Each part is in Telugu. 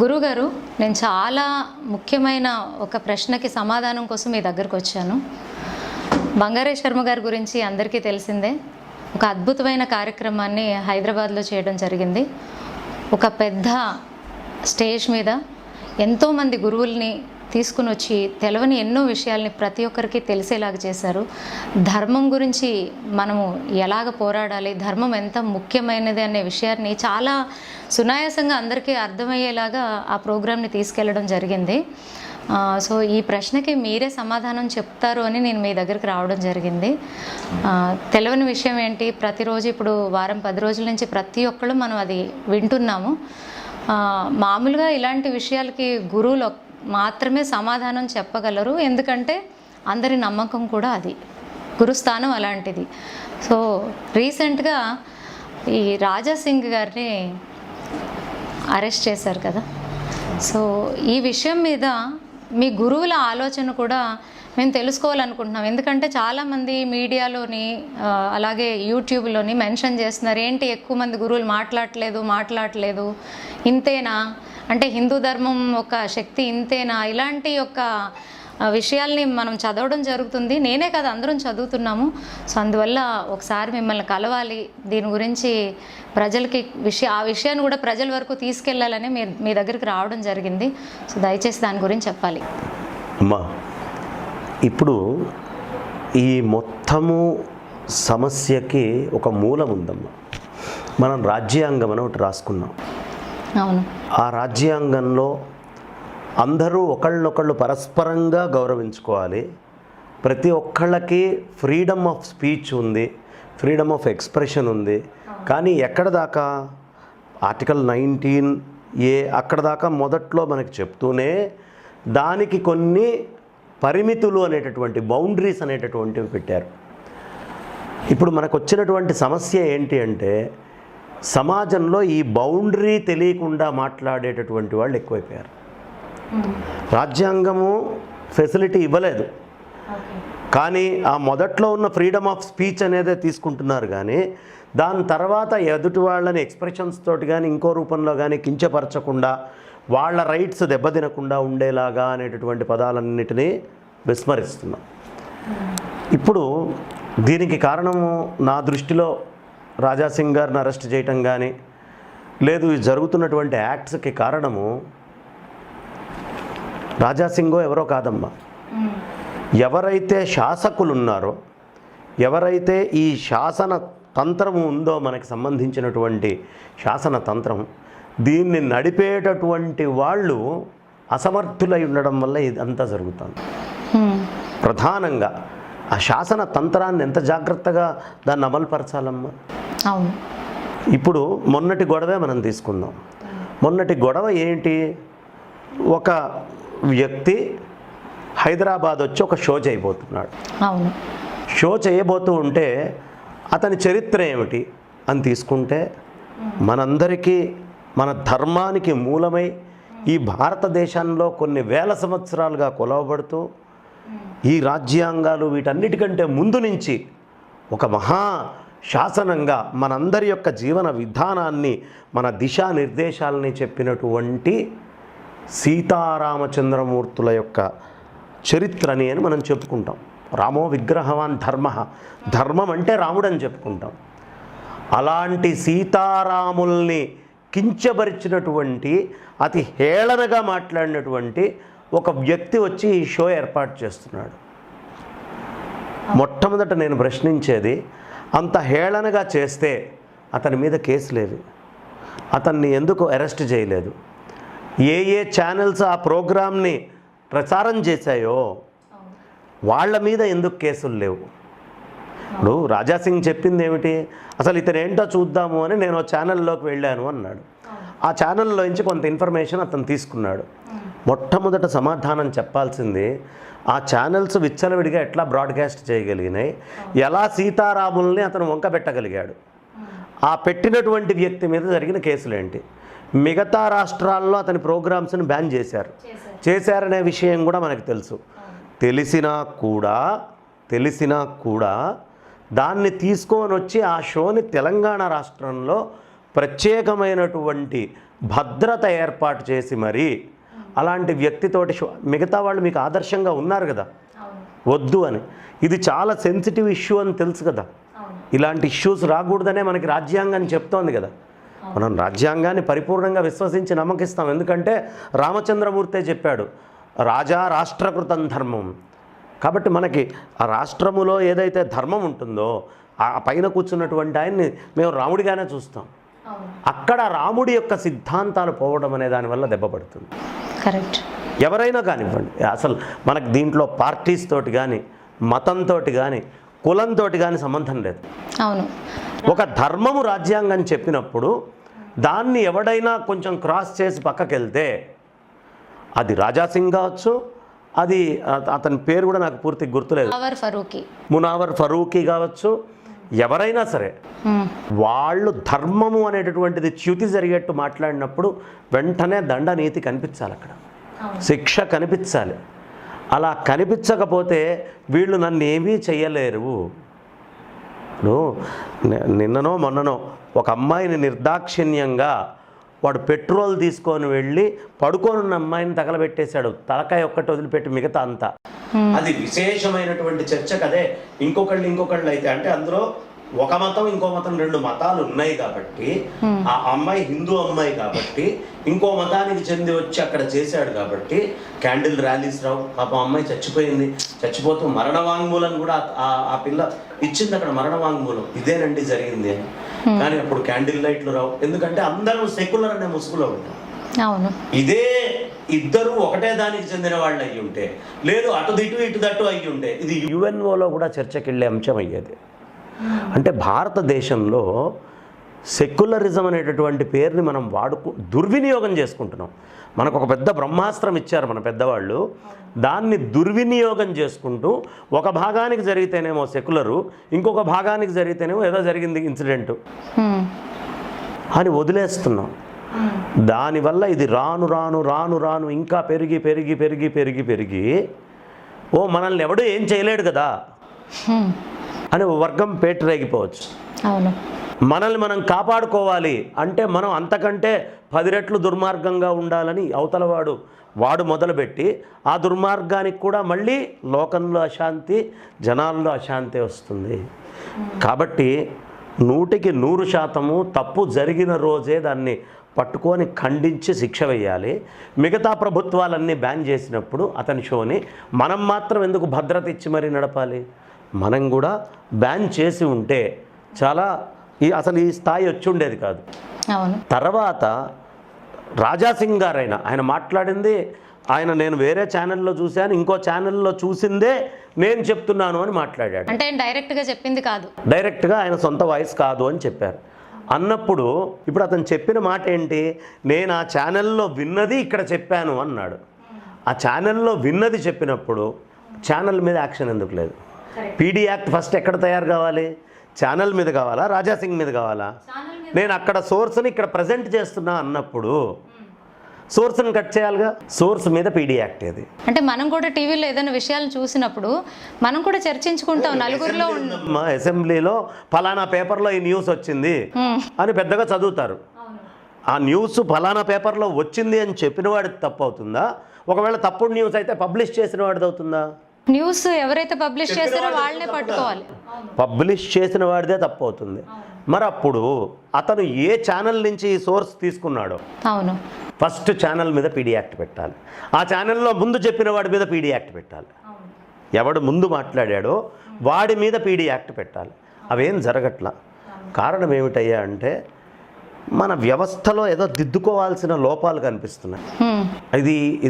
గురుగారు, నేను చాలా ముఖ్యమైన ఒక ప్రశ్నకి సమాధానం కోసం మీ దగ్గరకు వచ్చాను. బంగారే శర్మ గారి గురించి అందరికీ తెలిసిందే. ఒక అద్భుతమైన కార్యక్రమాన్ని హైదరాబాద్లో చేయడం జరిగింది. ఒక పెద్ద స్టేజ్ మీద ఎంతోమంది గురువుల్ని తీసుకుని వచ్చి తెలవని ఎన్నో విషయాల్ని ప్రతి ఒక్కరికి తెలిసేలాగా చేశారు. ధర్మం గురించి మనము ఎలాగ పోరాడాలి, ధర్మం ఎంత ముఖ్యమైనది అనే విషయాన్ని చాలా సునాయాసంగా అందరికీ అర్థమయ్యేలాగా ఆ ప్రోగ్రామ్ని తీసుకెళ్ళడం జరిగింది. సో ఈ ప్రశ్నకి మీరే సమాధానం చెప్తారు అని నేను మీ దగ్గరికి రావడం జరిగింది. తెలవని విషయం ఏంటి, ప్రతిరోజు ఇప్పుడు వారం 10 రోజుల నుంచి ప్రతి ఒక్కళ్ళు మనం అది వింటున్నాము. మామూలుగా ఇలాంటి విషయాలకి గురువులు మాత్రమే సమాధానం చెప్పగలరు. ఎందుకంటే అందరి నమ్మకం కూడా అది, గురుస్థానం అలాంటిది. సో రీసెంట్గా ఈ రాజా సింగ్ గారిని అరెస్ట్ చేశారు కదా. సో ఈ విషయం మీద మీ గురువుల ఆలోచన కూడా మేము తెలుసుకోవాలనుకుంటున్నాం. ఎందుకంటే చాలామంది మీడియాలోని అలాగే యూట్యూబ్లోని మెన్షన్ చేస్తున్నారు, ఏంటి ఎక్కువ మంది గురువులు మాట్లాడట్లేదు ఇంతేనా, అంటే హిందూ ధర్మం ఒక శక్తి ఇంతేనా, ఇలాంటి యొక్క విషయాల్ని మనం చదవడం జరుగుతుంది. నేనే కదా, అందరం చదువుతున్నాము. సో అందువల్ల ఒకసారి మిమ్మల్ని కలవాలి, దీని గురించి ప్రజలకి ఆ విషయాన్ని కూడా ప్రజల వరకు తీసుకెళ్లాలని మీ దగ్గరికి రావడం జరిగింది. సో దయచేసి దాని గురించి చెప్పాలి. అమ్మా, ఇప్పుడు ఈ మొత్తము సమస్యకి ఒక మూలం ఉందమ్మా. మనం రాజ్యాంగం అని ఒకటి రాసుకున్నాం. అవును. ఆ రాజ్యాంగంలో అందరూ ఒకళ్ళనొకళ్ళు పరస్పరంగా గౌరవించుకోవాలి. ప్రతి ఒక్కళ్ళకి ఫ్రీడమ్ ఆఫ్ స్పీచ్ ఉంది, ఫ్రీడమ్ ఆఫ్ ఎక్స్ప్రెషన్ ఉంది. కానీ ఎక్కడ దాకా ఆర్టికల్ 19A అక్కడ దాకా మొదట్లో మనకి చెప్తూనే దానికి కొన్ని పరిమితులు అనేటటువంటి బౌండరీస్ అనేటటువంటివి పెట్టారు. ఇప్పుడు మనకు వచ్చినటువంటి సమస్య ఏంటి అంటే, సమాజంలో ఈ బౌండరీ తెలియకుండా మాట్లాడేటటువంటి వాళ్ళు ఎక్కువైపోయారు. రాజ్యాంగము ఫెసిలిటీ ఇవ్వలేదు, కానీ ఆ మొదట్లో ఉన్న ఫ్రీడమ్ ఆఫ్ స్పీచ్ అనేదే తీసుకుంటున్నారు. కానీ దాని తర్వాత ఎదుటి వాళ్ళని ఎక్స్ప్రెషన్స్ తోటి కానీ ఇంకో రూపంలో కానీ కించపరచకుండా, వాళ్ళ రైట్స్ దెబ్బతినకుండా ఉండేలాగా అనేటటువంటి పదాలన్నిటినీ విస్మరిస్తున్నాం. ఇప్పుడు దీనికి కారణము నా దృష్టిలో రాజా సింగ్ గారిని అరెస్ట్ చేయటం కానీ లేదు, జరుగుతున్నటువంటి యాక్ట్స్కి కారణము రాజా సింగో ఎవరో కాదమ్మా. ఎవరైతే శాసకులు ఉన్నారో, ఎవరైతే ఈ శాసన తంత్రము ఉందో, మనకి సంబంధించినటువంటి శాసన తంత్రం, దీన్ని నడిపేటటువంటి వాళ్ళు అసమర్థులై ఉండడం వల్ల ఇదంతా జరుగుతుంది. ప్రధానంగా ఆ శాసన తంత్రాన్ని ఎంత జాగ్రత్తగా దాన్ని అమలుపరచాలమ్మా. అవును. ఇప్పుడు మొన్నటి గొడవే మనం తీసుకుందాం. మొన్నటి గొడవ ఏంటి, ఒక వ్యక్తి హైదరాబాద్ వచ్చి ఒక షో చేయబోతున్నాడు. అవును. షో చేయబోతూ ఉంటే అతని చరిత్ర ఏమిటి అని తీసుకుంటే, మనందరికీ మన ధర్మానికి మూలమై ఈ భారతదేశంలో కొన్ని వేల సంవత్సరాలుగా కొలవబడుతూ ఈ రాజ్యాంగాలు వీటన్నిటికంటే ముందు నుంచి ఒక మహా శాసనంగా మనందరి యొక్క జీవన విధానాన్ని, మన దిశానిర్దేశాలని చెప్పినటువంటి సీతారామచంద్రమూర్తుల యొక్క చరిత్రని అని మనం చెప్పుకుంటాం. రామో విగ్రహవాన్ ధర్మ, ధర్మం అంటే రాముడు అని చెప్పుకుంటాం. అలాంటి సీతారాముల్ని కించపరిచినటువంటి, అతి హేళనగా మాట్లాడినటువంటి ఒక వ్యక్తి వచ్చి ఈ షో ఏర్పాటు చేస్తున్నాడు. మొట్టమొదట నేను ప్రశ్నించేది, అంత హేళనగా చేస్తే అతని మీద కేసులేవి, అతన్ని ఎందుకు అరెస్ట్ చేయలేదు? ఏ ఛానల్స్ ఆ ప్రోగ్రామ్ని ప్రచారం చేశాయో వాళ్ళ మీద ఎందుకు కేసులు లేవు? ఇప్పుడు రాజా సింగ్ చెప్పింది ఏమిటి, అసలు ఇతను ఏంటో చూద్దాము అని నేను ఛానల్లోకి వెళ్ళాను అన్నాడు. ఆ ఛానల్లో నుంచి కొంత ఇన్ఫర్మేషన్ అతను తీసుకున్నాడు. మొట్టమొదట సమాధానం చెప్పాల్సింది, ఆ ఛానల్స్ విచ్చలవిడిగా ఎట్లా బ్రాడ్కాస్ట్ చేయగలిగినాయి, ఎలా సీతారాముల్ని అతను వంక పెట్టగలిగాడు, ఆ పెట్టినటువంటి వ్యక్తి మీద జరిగిన కేసులేంటి, మిగతా రాష్ట్రాల్లో అతని ప్రోగ్రామ్స్ని బ్యాన్ చేశారనే విషయం కూడా మనకు తెలుసు. తెలిసినా కూడా దాన్ని తీసుకొని వచ్చి ఆ షోని తెలంగాణ రాష్ట్రంలో ప్రత్యేకమైనటువంటి భద్రత ఏర్పాటు చేసి మరి అలాంటి వ్యక్తితోటి మిగతా వాళ్ళు మీకు ఆదర్శంగా ఉన్నారు కదా, వద్దు అని. ఇది చాలా సెన్సిటివ్ ఇష్యూ అని తెలుసు కదా. ఇలాంటి ఇష్యూస్ రాకూడదనే మనకి రాజ్యాంగాన్ని చెప్తోంది కదా. మనం రాజ్యాంగాన్ని పరిపూర్ణంగా విశ్వసించి నమ్మకిస్తాం. ఎందుకంటే రామచంద్రమూర్తే చెప్పాడు, రాజా రాష్ట్రకృతం ధర్మం. కాబట్టి మనకి ఆ రాష్ట్రములో ఏదైతే ధర్మం ఉంటుందో ఆ పైన కూర్చున్నటువంటి ఆయన్ని మేము రాముడిగానే చూస్తాం. అక్కడ రాముడి యొక్క సిద్ధాంతాలు పోవడం అనే దానివల్ల దెబ్బపడుతుంది. కరెక్ట్. ఎవరైనా కానివ్వండి, అసలు మనకు దీంట్లో పార్టీస్ తోటి కానీ, మతంతో కానీ, కులంతో కానీ సంబంధం లేదు. అవును. ఒక ధర్మము రాజ్యాంగం చెప్పినప్పుడు దాన్ని ఎవడైనా కొంచెం క్రాస్ చేసి పక్కకి వెళ్తే, అది రాజాసింగ్ కావచ్చు, అది అతని పేరు కూడా నాకు పూర్తిగా గుర్తులేదు, మునావర్ ఫరూకీ కావచ్చు, ఎవరైనా సరే వాళ్ళు ధర్మము అనేటటువంటిది చ్యుతి జరిగేట్టు మాట్లాడినప్పుడు వెంటనే దండనీతి కనిపించాలి, అక్కడ శిక్ష కనిపించాలి. అలా కనిపించకపోతే వీళ్ళు నన్ను ఏమీ చెయ్యలేరు. నిన్ననో మొన్ననో ఒక అమ్మాయిని నిర్దాక్షిణ్యంగా వాడు పెట్రోల్ తీసుకొని వెళ్ళి పడుకోనున్న అమ్మాయిని తగలబెట్టేశాడు, తలకాయ ఒక్కటి వదిలిపెట్టి మిగతా అంతా. అది విశేషమైనటువంటి చర్చ కదే. ఇంకొకళ్ళు అయితే అంటే అందులో ఒక మతం ఇంకో మతం, రెండు మతాలు ఉన్నాయి కాబట్టి ఆ అమ్మాయి హిందూ అమ్మాయి కాబట్టి ఇంకో మతానికి చెంది వచ్చి అక్కడ చేశాడు కాబట్టి క్యాండిల్ ర్యాలీస్ రావు. పాప అమ్మాయి చచ్చిపోయింది, చచ్చిపోతూ మరణ వాంగ్మూలం కూడా ఆ పిల్ల ఇచ్చింది అక్కడ, మరణ వాంగ్మూలం ఇదేనండి జరిగింది అని. కానీ అప్పుడు క్యాండిల్ లైట్లు రావు, ఎందుకంటే అందరూ సెక్యులర్ అనే ముసుగులో ఉంటారు. ఇదే ఇద్దరు ఒకటే దానికి చెందిన వాళ్ళు అయ్యి ఉంటే, లేదు అటు దిటు ఇటు దట్టు అయ్యి ఉంటే, ఇది యుఎన్ఓలో కూడా చర్చకి వెళ్ళే అంశం అయ్యేది. అంటే భారతదేశంలో సెక్యులరిజం అనేటటువంటి పేరుని మనం దుర్వినియోగం చేసుకుంటున్నాం. మనకు ఒక పెద్ద బ్రహ్మాస్త్రం ఇచ్చారు మన పెద్దవాళ్ళు, దాన్ని దుర్వినియోగం చేసుకుంటూ ఒక భాగానికి జరిగితేనేమో సెక్యులరు, ఇంకొక భాగానికి జరిగితేనేమో ఏదో జరిగింది ఇన్సిడెంటు అని వదిలేస్తున్నాం. దానివల్ల ఇది రాను రాను రాను రాను ఇంకా పెరిగి పెరిగి పెరిగి పెరిగి పెరిగి మనల్ని ఎవడూ ఏం చేయలేడు కదా అని వర్గం పేటరేగిపోవచ్చు. అవును. మనల్ని మనం కాపాడుకోవాలి అంటే మనం అంతకంటే 10 రెట్లు దుర్మార్గంగా ఉండాలని అవతల వాడు మొదలుపెట్టి ఆ దుర్మార్గానికి కూడా మళ్ళీ లోకంలో అశాంతి, జనాల్లో అశాంతి వస్తుంది. కాబట్టి 100కి 100% తప్పు జరిగిన రోజే దాన్ని పట్టుకొని ఖండించి శిక్ష వేయాలి. మిగతా ప్రభుత్వాలన్నీ బ్యాన్ చేసినప్పుడు అతని షోని మనం మాత్రం ఎందుకు భద్రత ఇచ్చి మరీ నడపాలి? మనం కూడా బ్యాన్ చేసి ఉంటే చాలా అసలు ఈ స్థాయి వచ్చి ఉండేది కాదు. తర్వాత రాజాసింగ్ గారు ఆయన మాట్లాడింది, నేను వేరే ఛానల్లో చూశాను, ఇంకో ఛానల్లో చూసిందే నేను చెప్తున్నాను అని మాట్లాడాడు. అంటే డైరెక్ట్గా చెప్పింది కాదు, డైరెక్ట్గా ఆయన సొంత వాయిస్ కాదు అని చెప్పారు. అన్నప్పుడు ఇప్పుడు అతను చెప్పిన మాట ఏంటి, నేను ఆ ఛానల్లో విన్నది ఇక్కడ చెప్పాను అన్నాడు. ఆ ఛానల్లో విన్నది చెప్పినప్పుడు ఛానల్ మీద యాక్షన్ ఎందుకు లేదు? పీడీ యాక్ట్ ఫస్ట్ ఎక్కడ తయారు కావాలి? ఛానల్ మీద కావాలా, రాజాసింగ్ మీద కావాలా? నేను అక్కడ సోర్స్ని ఇక్కడ ప్రజెంట్ చేస్తున్నా అన్నప్పుడు సోర్స్ని కట్ చేయాలిగా. సోర్స్ మీద పీడీ యాక్ట్ ఏది? అంటే మనం కూడా టీవీలో ఏదైనా విషయాలు చూసినప్పుడు మనం కూడా చర్చించుకుంటాం నలుగురిలో. అసెంబ్లీలో ఫలానా పేపర్లో ఈ న్యూస్ వచ్చింది అని పెద్దగా చదువుతారు. ఆ న్యూస్ ఫలానా పేపర్లో వచ్చింది అని చెప్పిన వాడికి తప్పు అవుతుందా? ఒకవేళ తప్పుడు న్యూస్ అయితే పబ్లిష్ చేసిన వాడిది అవుతుందా? న్యూస్ ఎవరైతే పబ్లిష్ చేస్తారో వాళ్ళనే పట్టుకోవాలి. పబ్లిష్ చేసిన వాడిదే తప్పు అవుతుంది. మరి అప్పుడు అతను ఏ ఛానల్ నుంచి ఈ సోర్స్ తీసుకున్నాడో అవును ఫస్ట్ ఛానల్ మీద పీడీ యాక్ట్ పెట్టాలి. ఆ ఛానల్లో ముందు చెప్పిన వాడి మీద పీడీ యాక్ట్ పెట్టాలి. ఎవడు ముందు మాట్లాడాడో వాడి మీద పీడీ యాక్ట్ పెట్టాలి. అవేం జరగట్లా. కారణం ఏమిటయ్యా అంటే మన వ్యవస్థలో ఏదో దిద్దుకోవాల్సిన లోపాలు కనిపిస్తున్నాయి.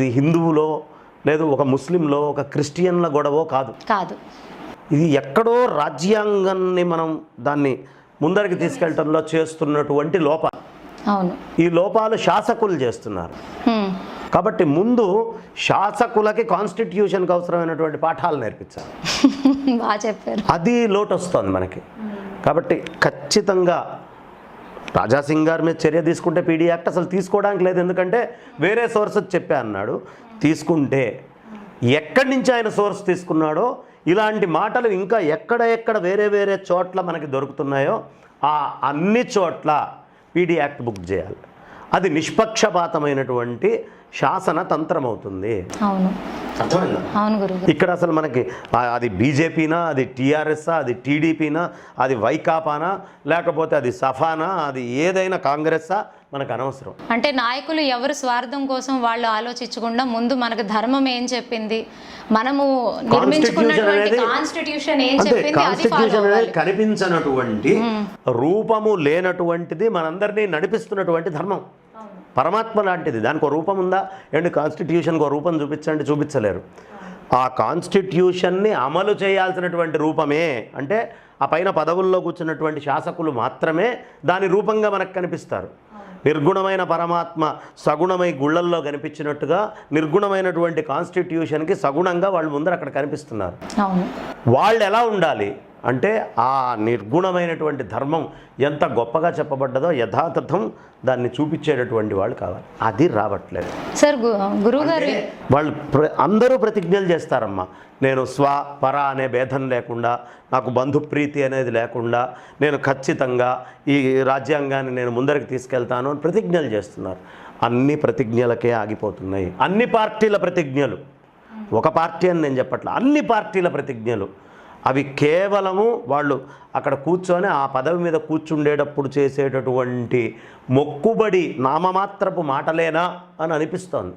ఇది హిందువులో లేదు ఒక ముస్లింలో ఒక క్రిస్టియన్ల గొడవో కాదు. ఇది ఎక్కడో రాజ్యాంగాన్ని మనం దాన్ని ముందరికి తీసుకెళ్ళటంలో చేస్తున్నటువంటి లోపాలు. ఈ లోపాలు శాసకులు చేస్తున్నారు. కాబట్టి ముందు శాసకులకి కాన్స్టిట్యూషన్కి అవసరమైనటువంటి పాఠాలు నేర్పించాలి. బాగా చెప్పారు. అది లోటు వస్తుంది మనకి. కాబట్టి ఖచ్చితంగా రాజాసింగ్ గారి మీద చర్య తీసుకుంటే పీడీ యాక్ట్ అసలు తీసుకోవడానికి లేదు. ఎందుకంటే వేరే సోర్సెస్ చెప్పా అన్నాడు. తీసుకుంటే ఎక్కడి నుంచి ఆయన సోర్స్ తీసుకున్నాడో ఇలాంటి మాటలు ఇంకా ఎక్కడ వేరే చోట్ల మనకి దొరుకుతున్నాయో ఆ అన్ని చోట్ల పీడీ యాక్ట్ బుక్ చేయాలి. అది నిష్పక్షపాతమైనటువంటి శాసన తంత్రం అవుతుంది. అవును, అర్థమైందా? అవును గురువు. ఇక్కడ అసలు మనకి అది బీజేపీనా, అది టీఆర్ఎస్ఆ, అది టీడీపీనా, అది వైకాపానా, లేకపోతే అది సఫానా, అది ఏదైనా కాంగ్రెస్సా, మనకు అనవసరం. అంటే నాయకులు ఎవరు స్వార్థం కోసం వాళ్ళు ఆలోచించకుండా ముందు మనకు ధర్మం ఏం చెప్పింది, మనము నిర్మించుకున్నటువంటి కాన్స్టిట్యూషన్ ఏం చెప్పింది, అది ఫాలో కాన్స్టిట్యూషన్ అవ్వాలి. అనేది కనిపించినటువంటి రూపము లేనటువంటిది మనందరినీ నడిపిస్తున్నటువంటి ధర్మం. పరమాత్మ లాంటిది. దానికి ఒక రూపం ఉందా? ఏంటి కాన్స్టిట్యూషన్కి ఒక రూపం చూపించండి, చూపించలేరు. ఆ కాన్స్టిట్యూషన్ని అమలు చేయాల్సినటువంటి రూపమే, అంటే ఆ పైన పదవుల్లో కూర్చున్నటువంటి శాసకులు మాత్రమే దాని రూపంగా మనకు కనిపిస్తారు. నిర్గుణమైన పరమాత్మ సగుణమై గుళ్ళల్లో కనిపించినట్టుగా నిర్గుణమైనటువంటి కాన్స్టిట్యూషన్కి సగుణంగా వాళ్ళు ముందర అక్కడ కనిపిస్తున్నారు. వాళ్ళు ఎలా ఉండాలి అంటే ఆ నిర్గుణమైనటువంటి ధర్మం ఎంత గొప్పగా చెప్పబడ్డదో యథాతథం దాన్ని చూపించేటటువంటి వాళ్ళు కావాలి. అది రావట్లేదు సార్. గురువుగారు వాళ్ళు అందరూ ప్రతిజ్ఞలు చేస్తారమ్మా. నేను స్వ పర అనే భేదం లేకుండా, నాకు బంధుప్రీతి అనేది లేకుండా, నేను ఖచ్చితంగా ఈ రాజ్యాంగాన్ని నేను ముందరికి తీసుకెళ్తాను అని ప్రతిజ్ఞలు చేస్తున్నారు. అన్ని ప్రతిజ్ఞలకే ఆగిపోతున్నాయి. అన్ని పార్టీల ప్రతిజ్ఞలు, ఒక పార్టీ అని నేను చెప్పట్లా, అన్ని పార్టీల ప్రతిజ్ఞలు అవి కేవలము వాళ్ళు అక్కడ కూర్చొని ఆ పదవి మీద కూర్చుండేటప్పుడు చేసేటటువంటి మొక్కుబడి నామమాత్రపు మాటలేనా అని అనిపిస్తోంది.